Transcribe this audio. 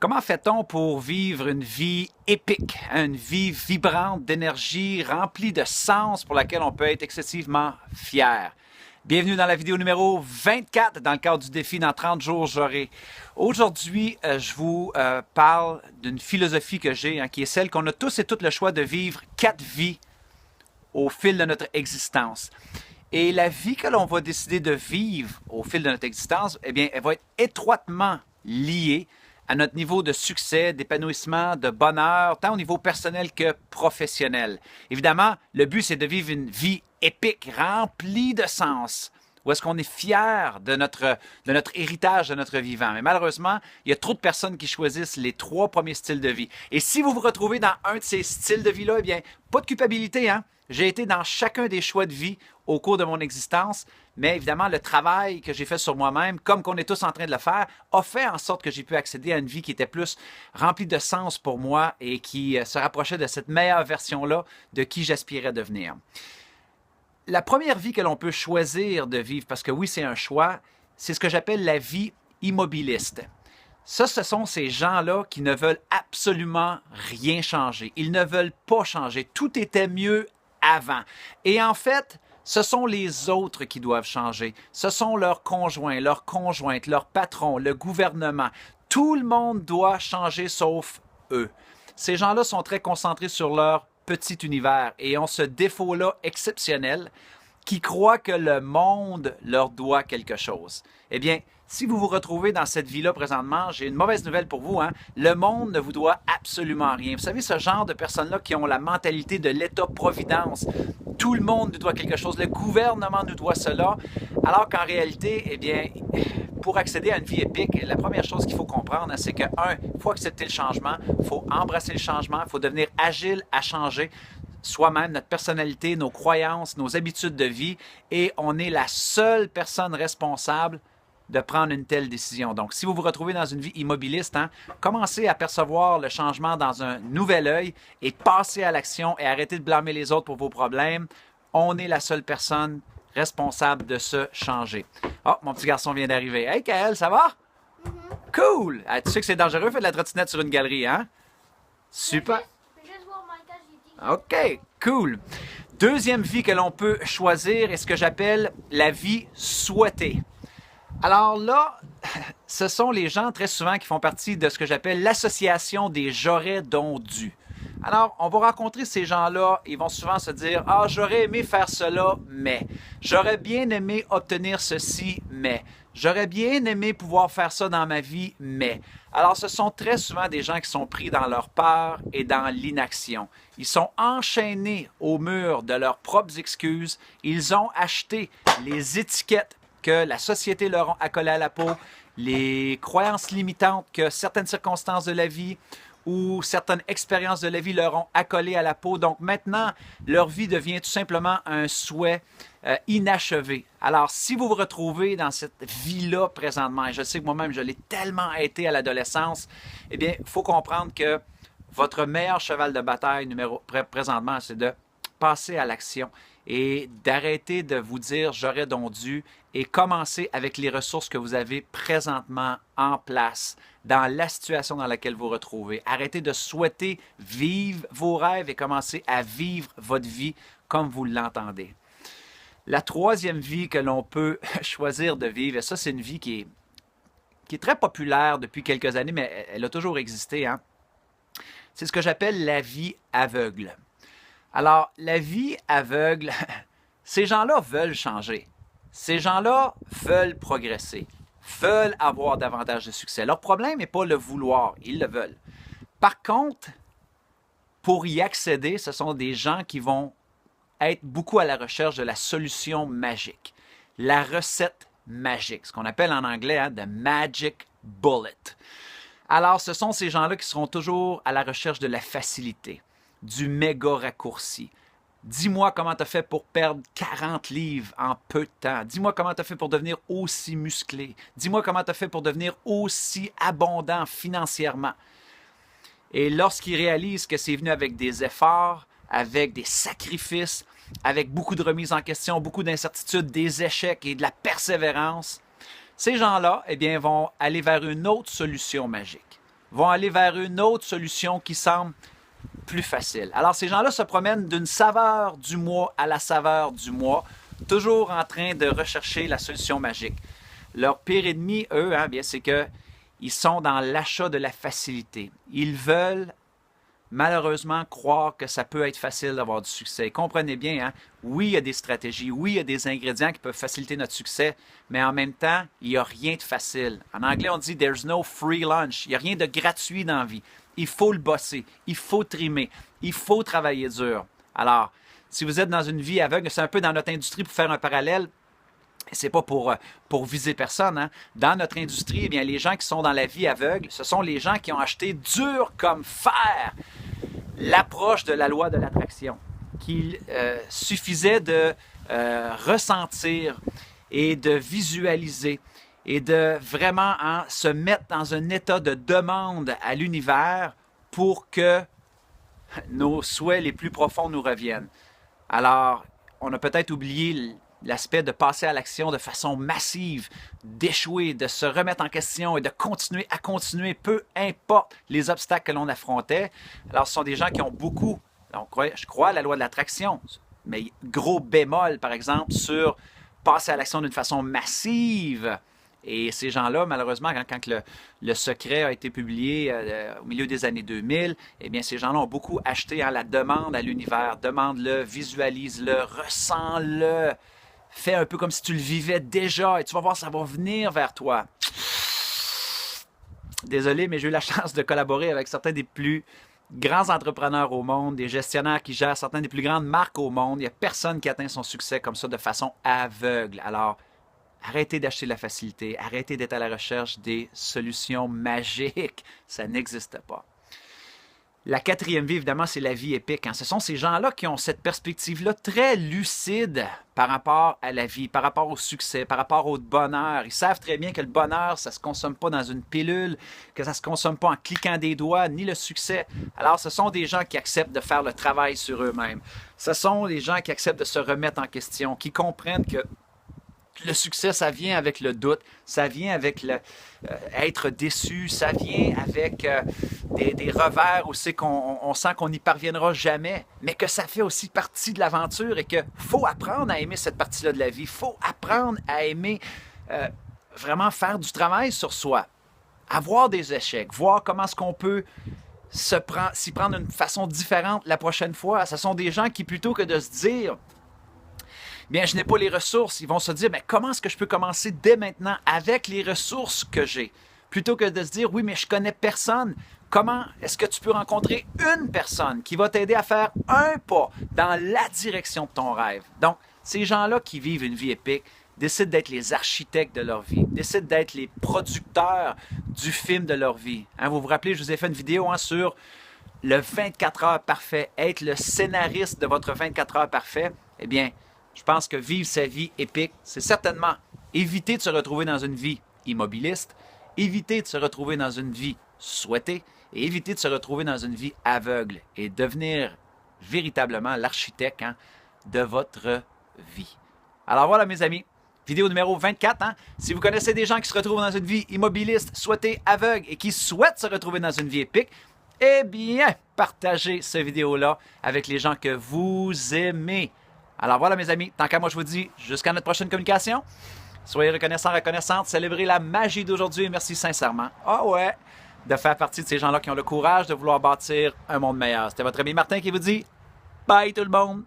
Comment fait-on pour vivre une vie épique, une vie vibrante d'énergie, remplie de sens pour laquelle on peut être excessivement fier? Bienvenue dans la vidéo numéro 24 dans le cadre du défi dans 30 jours j'aurai. Aujourd'hui, je vous parle d'une philosophie que j'ai, qui est celle qu'on a tous et toutes le choix de vivre 4 vies au fil de notre existence. Et la vie que l'on va décider de vivre au fil de notre existence, eh bien, elle va être étroitement liée à notre niveau de succès, d'épanouissement, de bonheur, tant au niveau personnel que professionnel. Évidemment, le but, c'est de vivre une vie épique, remplie de sens, où est-ce qu'on est fier de notre héritage, de notre vivant. Mais malheureusement, il y a trop de personnes qui choisissent les 3 premiers styles de vie. Et si vous vous retrouvez dans un de ces styles de vie-là, eh bien, pas de culpabilité, hein? J'ai été dans chacun des choix de vie au cours de mon existence, mais évidemment, le travail que j'ai fait sur moi-même, comme qu'on est tous en train de le faire, a fait en sorte que j'ai pu accéder à une vie qui était plus remplie de sens pour moi et qui se rapprochait de cette meilleure version-là de qui j'aspirais devenir. La première vie que l'on peut choisir de vivre, parce que oui, c'est un choix, c'est ce que j'appelle la vie immobiliste. Ça, ce sont ces gens-là qui ne veulent absolument rien changer. Ils ne veulent pas changer. Tout était mieux avant. Et en fait, ce sont les autres qui doivent changer. Ce sont leurs conjoints, leurs conjointes, leurs patrons, le gouvernement. Tout le monde doit changer sauf eux. Ces gens-là sont très concentrés sur leur petit univers et ont ce défaut-là exceptionnel qui croient que le monde leur doit quelque chose. Eh bien, si vous vous retrouvez dans cette vie-là présentement, j'ai une mauvaise nouvelle pour vous. Le monde ne vous doit absolument rien. Vous savez, ce genre de personnes-là qui ont la mentalité de l'État-providence. Tout le monde nous doit quelque chose. Le gouvernement nous doit cela. Alors qu'en réalité, eh bien, pour accéder à une vie épique, la première chose qu'il faut comprendre, c'est que, il faut accepter le changement, il faut embrasser le changement, il faut devenir agile à changer soi-même, notre personnalité, nos croyances, nos habitudes de vie, et on est la seule personne responsable de prendre une telle décision. Donc, si vous vous retrouvez dans une vie immobiliste, commencez à percevoir le changement dans un nouvel œil et passez à l'action et arrêtez de blâmer les autres pour vos problèmes. On est la seule personne responsable de se changer. Oh, mon petit garçon vient d'arriver. Hey, Kaël, ça va? Cool! Ah, tu sais que c'est dangereux faire de la trottinette sur une galerie, hein? Super! OK, cool. Deuxième vie que l'on peut choisir est ce que j'appelle la vie souhaitée. Alors là, ce sont les gens très souvent qui font partie de ce que j'appelle l'association des j'aurais dont dû. Alors, on va rencontrer ces gens-là, ils vont souvent se dire « Ah, j'aurais aimé faire cela, mais. J'aurais bien aimé obtenir ceci, mais. J'aurais bien aimé pouvoir faire ça dans ma vie, mais. » Alors, ce sont très souvent des gens qui sont pris dans leur peur et dans l'inaction. Ils sont enchaînés au mur de leurs propres excuses. Ils ont acheté les étiquettes que la société leur a accolées à la peau, les croyances limitantes que certaines circonstances de la vie ou certaines expériences de la vie leur ont accolé à la peau. Donc maintenant, leur vie devient tout simplement un souhait inachevé. Alors, si vous vous retrouvez dans cette vie-là présentement, et je sais que moi-même, je l'ai tellement été à l'adolescence, eh bien, il faut comprendre que votre meilleur cheval de bataille présentement, c'est de passer à l'action et d'arrêter de vous dire « j'aurais donc dû » et commencer avec les ressources que vous avez présentement en place dans la situation dans laquelle vous vous retrouvez. Arrêtez de souhaiter vivre vos rêves et commencez à vivre votre vie comme vous l'entendez. La troisième vie que l'on peut choisir de vivre, et ça c'est une vie qui est très populaire depuis quelques années, mais elle a toujours existé, c'est ce que j'appelle la vie aveugle. Alors, la vie aveugle, ces gens-là veulent changer. Ces gens-là veulent progresser, veulent avoir davantage de succès. Leur problème n'est pas le vouloir, ils le veulent. Par contre, pour y accéder, ce sont des gens qui vont être beaucoup à la recherche de la solution magique, la recette magique, ce qu'on appelle en anglais the magic bullet. Alors, ce sont ces gens-là qui seront toujours à la recherche de la facilité, du méga raccourci. Dis-moi comment tu as fait pour perdre 40 livres en peu de temps. Dis-moi comment tu as fait pour devenir aussi musclé. Dis-moi comment tu as fait pour devenir aussi abondant financièrement. Et lorsqu'ils réalisent que c'est venu avec des efforts, avec des sacrifices, avec beaucoup de remises en question, beaucoup d'incertitudes, des échecs et de la persévérance, ces gens-là, eh bien, vont aller vers une autre solution magique. vont aller vers une autre solution qui semble plus facile. Alors, ces gens-là se promènent d'une saveur du mois à la saveur du mois, toujours en train de rechercher la solution magique. Leur pire ennemi, eux, bien, c'est qu'ils sont dans l'achat de la facilité. Ils veulent malheureusement croire que ça peut être facile d'avoir du succès. Comprenez bien, oui, il y a des stratégies, oui, il y a des ingrédients qui peuvent faciliter notre succès, mais en même temps, il n'y a rien de facile. En anglais, on dit « there's no free lunch ». Il n'y a rien de gratuit dans la vie. Il faut le bosser, il faut trimer, il faut travailler dur. Alors, si vous êtes dans une vie aveugle, c'est un peu dans notre industrie pour faire un parallèle, c'est pas pour viser personne. Dans notre industrie, eh bien, les gens qui sont dans la vie aveugle, ce sont les gens qui ont acheté dur comme fer l'approche de la loi de l'attraction, qu'il suffisait de ressentir et de visualiser et de vraiment se mettre dans un état de demande à l'univers pour que nos souhaits les plus profonds nous reviennent. Alors, on a peut-être oublié l'aspect de passer à l'action de façon massive, d'échouer, de se remettre en question et de continuer à continuer, peu importe les obstacles que l'on affrontait. Alors, ce sont des gens qui ont beaucoup, je crois à la loi de l'attraction, mais gros bémol, par exemple, sur passer à l'action d'une façon massive. Et ces gens-là, malheureusement, quand le secret a été publié au milieu des années 2000, eh bien, ces gens-là ont beaucoup acheté la demande à l'univers. Demande-le, visualise-le, ressens-le. Fais un peu comme si tu le vivais déjà et tu vas voir, ça va venir vers toi. Désolé, mais j'ai eu la chance de collaborer avec certains des plus grands entrepreneurs au monde, des gestionnaires qui gèrent certaines des plus grandes marques au monde. Il n'y a personne qui atteint son succès comme ça de façon aveugle. Alors, arrêtez d'acheter la facilité, arrêtez d'être à la recherche des solutions magiques. Ça n'existe pas. La quatrième vie, évidemment, c'est la vie épique. Ce sont ces gens-là qui ont cette perspective-là très lucide par rapport à la vie, par rapport au succès, par rapport au bonheur. Ils savent très bien que le bonheur, ça ne se consomme pas dans une pilule, que ça ne se consomme pas en cliquant des doigts, ni le succès. Alors, ce sont des gens qui acceptent de faire le travail sur eux-mêmes. Ce sont des gens qui acceptent de se remettre en question, qui comprennent que le succès, ça vient avec le doute, ça vient avec être déçu, ça vient avec des revers où c'est qu'on sent qu'on n'y parviendra jamais, mais que ça fait aussi partie de l'aventure et qu'il faut apprendre à aimer cette partie-là de la vie. Il faut apprendre à aimer vraiment faire du travail sur soi, avoir des échecs, voir comment est-ce qu'on peut s'y prendre d'une façon différente la prochaine fois. Ce sont des gens qui, plutôt que de se dire bien, je n'ai pas les ressources, ils vont se dire, mais comment est-ce que je peux commencer dès maintenant avec les ressources que j'ai? Plutôt que de se dire, oui, mais je connais personne. Comment est-ce que tu peux rencontrer une personne qui va t'aider à faire un pas dans la direction de ton rêve? Donc, ces gens-là qui vivent une vie épique décident d'être les architectes de leur vie, décident d'être les producteurs du film de leur vie. Vous vous rappelez, je vous ai fait une vidéo sur le 24 heures parfait, être le scénariste de votre 24 heures parfait. Eh bien, je pense que vivre sa vie épique, c'est certainement éviter de se retrouver dans une vie immobiliste, éviter de se retrouver dans une vie souhaitée et éviter de se retrouver dans une vie aveugle et devenir véritablement l'architecte de votre vie. Alors voilà mes amis, vidéo numéro 24. Si vous connaissez des gens qui se retrouvent dans une vie immobiliste, souhaitée, aveugle et qui souhaitent se retrouver dans une vie épique, eh bien, partagez cette vidéo-là avec les gens que vous aimez. Alors voilà mes amis, tant qu'à moi je vous dis jusqu'à notre prochaine communication. Soyez reconnaissants, reconnaissantes, célébrez la magie d'aujourd'hui et merci sincèrement, de faire partie de ces gens-là qui ont le courage de vouloir bâtir un monde meilleur. C'était votre ami Martin qui vous dit bye tout le monde!